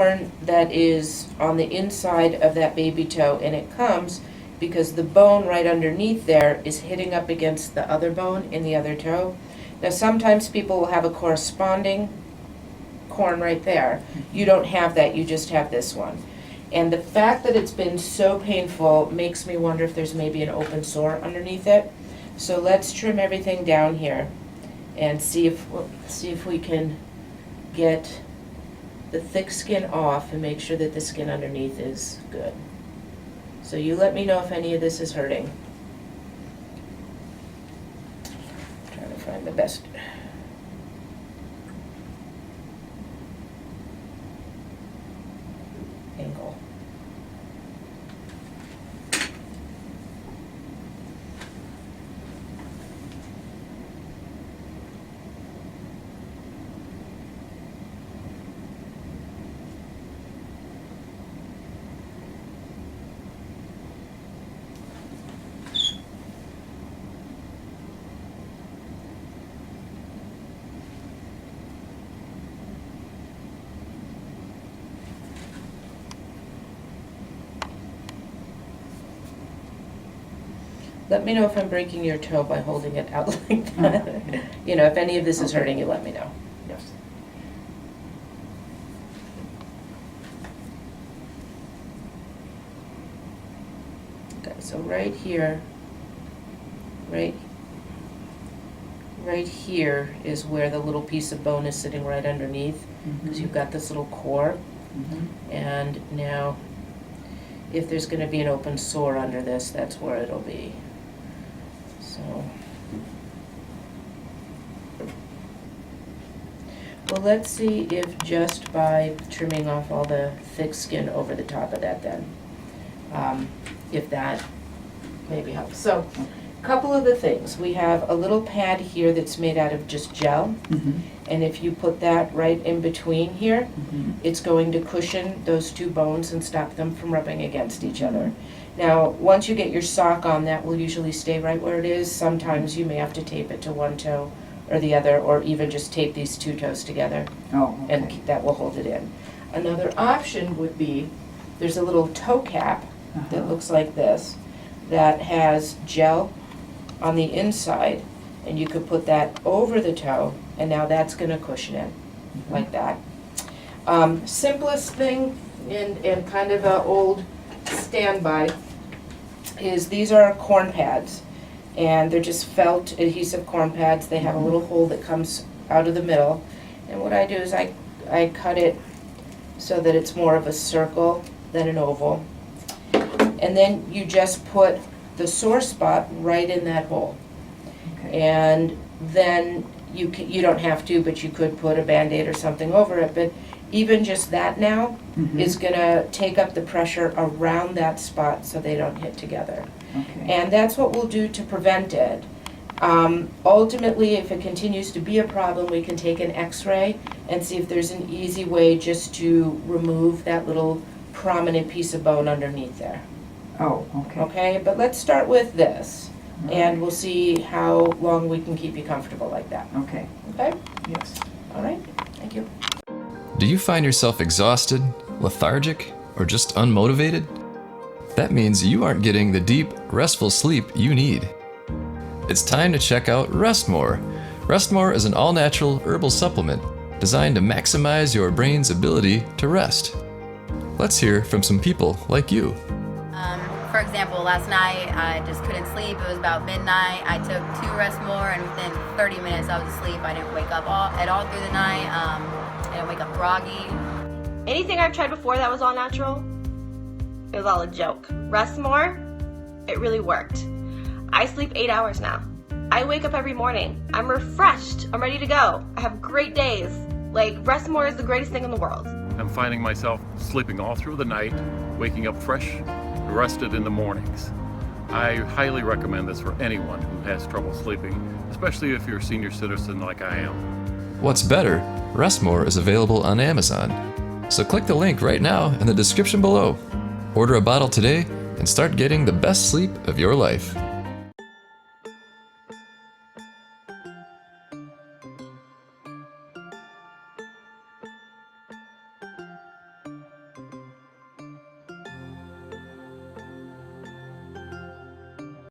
bone that is on the inside of that baby toe, and it comes because the bone right underneath there is hitting up against the other bone in the other toe. Now sometimes people will have a corresponding corn right there. You don't have that, you just have this one. And the fact that it's been so painful makes me wonder if there's maybe an open sore underneath it. So let's trim everything down here and see if we can get the thick skin off and make sure that the skin underneath is good. So you let me know if any of this is hurting. Trying to find the best. Angle. Let me know if I'm breaking your toe by holding it out like that. You know, if any of this is hurting you, let me know. Yes. Okay, so right here, right here is where the little piece of bone is sitting right underneath, because you've got this little core. And now, if there's going to be an open sore under this, that's where it'll be. So, well, let's see if just by trimming off all the thick skin over the top of that then, if that maybe helps. So, a couple of the things. We have a little pad here that's made out of just gel, and if you put that right in between here, it's going to cushion those two bones and stop them from rubbing against each other. Now, once you get your sock on, that will usually stay right where it is. Sometimes you may have to tape it to one toe or the other, or even just tape these two toes together. Oh, okay. And that will hold it in. Another option would be, there's a little toe cap that looks like this, that has gel on the inside, and you could put that over the toe, and now that's going to cushion it, like that. Simplest thing, and kind of an old standby, is these are corn pads, and they're just felt adhesive corn pads. They have a little hole that comes out of the middle, and what I do is I cut it so that it's more of a circle than an oval, and then you just put the sore spot right in that hole. Okay. And then you don't have to, but you could put a Band-Aid or something over it, but even just that now is gonna take up the pressure around that spot so they don't hit together. Okay. And that's what we'll do to prevent it. Ultimately, if it continues to be a problem, we can take an x-ray and see if there's an easy way just to remove that little prominent piece of bone underneath there. Oh, okay. Okay, but let's start with this, and we'll see how long we can keep you comfortable like that. Okay. Okay? Yes. All right, thank you. Do you find yourself exhausted, lethargic, or just unmotivated? That means you aren't getting the deep, restful sleep you need. It's time to check out Rest More. Rest More is an all-natural herbal supplement designed to maximize your brain's ability to rest. Let's hear from some people like you. For example, last night I just couldn't sleep. It was about midnight. I took 2 Rest More, and within 30 minutes I was asleep. I didn't wake up at all through the night. I didn't wake up groggy. Anything I've tried before that was all natural, it was all a joke. Rest More, it really worked. I sleep 8 hours now. I wake up every morning. I'm refreshed. I'm ready to go. I have great days. Like, Rest More is the greatest thing in the world. I'm finding myself sleeping all through the night, waking up fresh, rested in the mornings. I highly recommend this for anyone who has trouble sleeping, especially if you're a senior citizen like I am. What's better, Rest More is available on Amazon. So click the link right now in the description below. Order a bottle today and start getting the best sleep of your life.